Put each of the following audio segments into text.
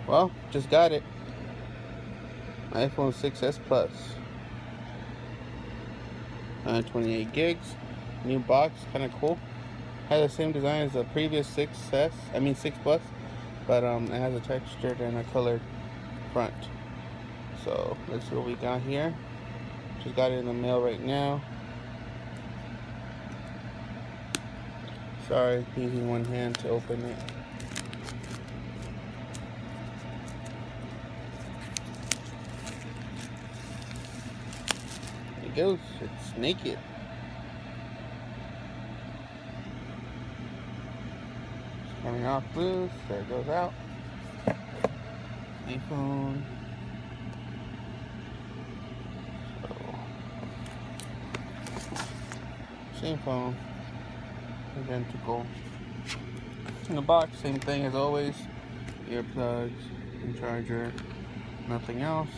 Well, just got it. iPhone 6s Plus. 128 gigs. New box, kind of cool. Has the same design as the previous 6s. I mean 6 Plus, but it has a textured and a colored front. So let's see what we got here. Just got it in the mail right now. Sorry, using one hand to open it. There it goes. It's naked. It's coming off loose. There it goes out. iPhone. Same phone. Identical. In the box, same thing as always. Earplugs and charger. Nothing else.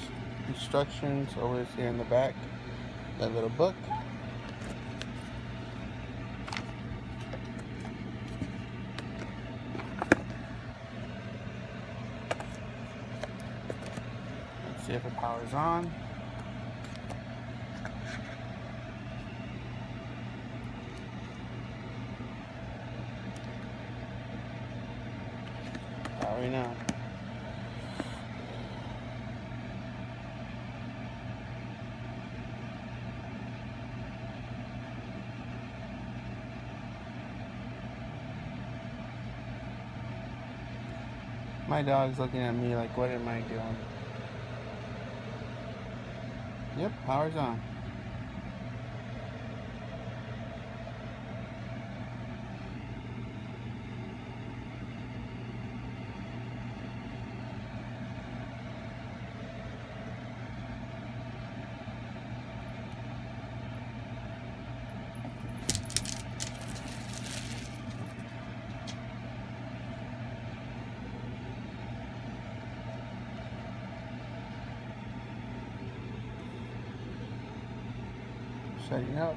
Instructions always here in the back. That little book. Let's see if it powers on. Powering on. My dog's looking at me like, what am I doing? Yep, power's on. Setting up.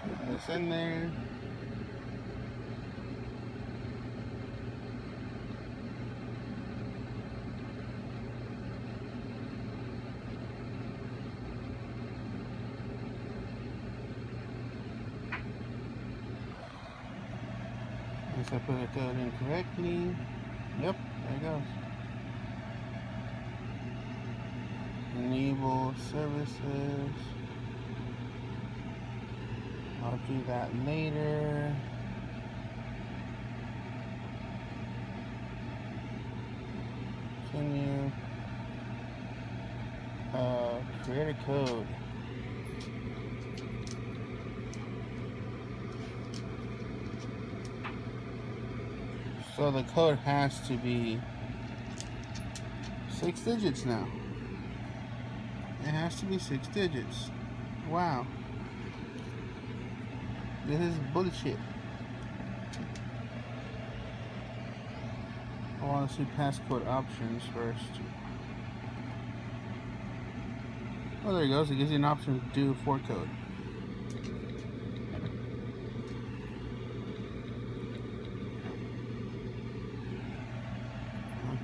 Put this in there. Guess I put it code in correctly. Yep, there it goes. Enable services. I'll do that later. Continue. Create a code. So the code has to be 6 digits now. It has to be 6 digits. Wow. This is bullshit. I want to see passcode options first. Oh, there it goes. It gives you an option to do 4 code.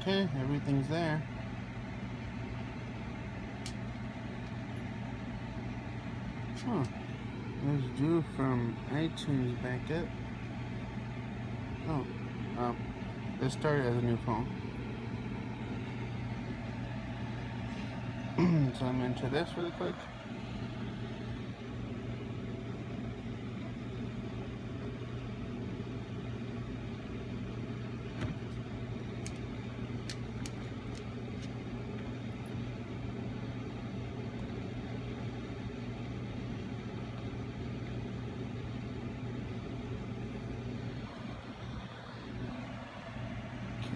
Okay, everything's there. Huh. Let's do from iTunes backup. Oh, let's start it as a new phone. So I'm into this really quick.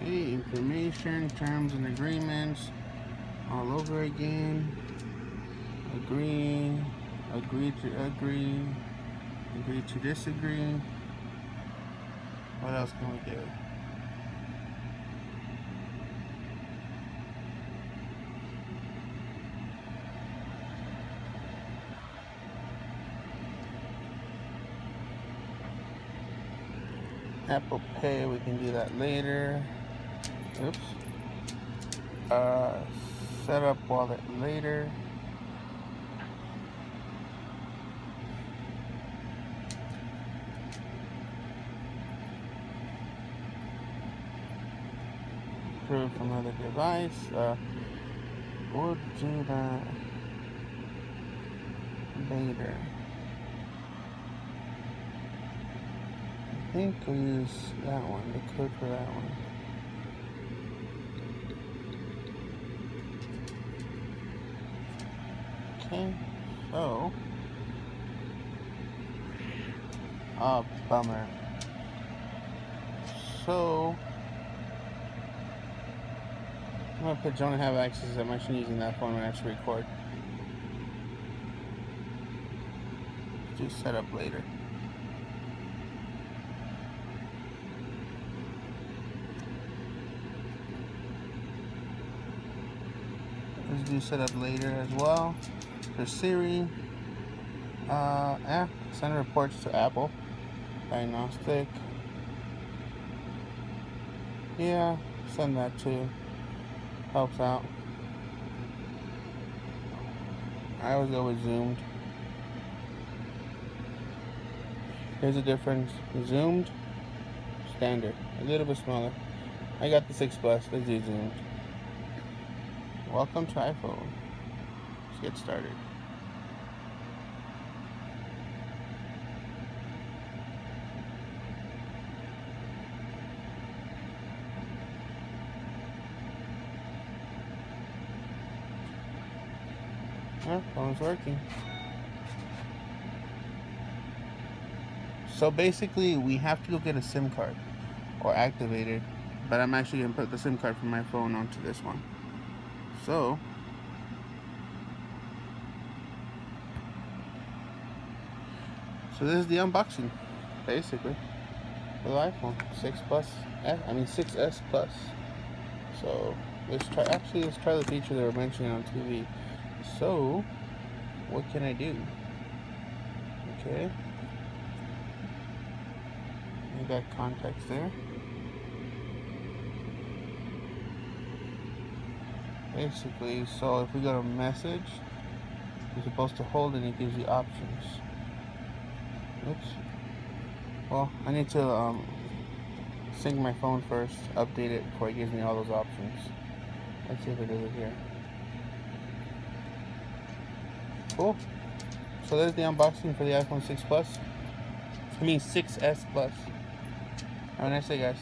Okay, information, terms and agreements, all over again. Agree, agree to agree, agree to disagree. What else can we do? Apple Pay, we can do that later. Oops. Set up wallet later. Approve from another device. We'll do that later. I think we'll use that one, the code for that one. Okay, so, oh, bummer. So, I'm gonna put don't have access. I'm actually using that phone when I actually record. Do setup later. Let's do setup later as well. For Siri, send reports to Apple. Diagnostic. Yeah, send that too. Helps out. I always go with zoomed. Here's the difference. Zoomed, standard. A little bit smaller. I got the 6 Plus. Let's do zoomed. Welcome to iPhone. Let's get started. Phone's working. So basically, we have to go get a SIM card or activate it. But I'm actually gonna put the SIM card from my phone onto this one. So this is the unboxing, basically, for the iPhone 6 Plus. 6S Plus. So let's try the feature they were mentioning on TV. So what can I do? Okay, I got contacts there. Basically, so if we go to message, you're supposed to hold and it gives you options. Oops. Well, I need to sync my phone first, update it before it gives me all those options. Let's see if it does it here. Cool. So there's the unboxing for the iPhone 6 Plus. 6S Plus. Have a nice day, guys.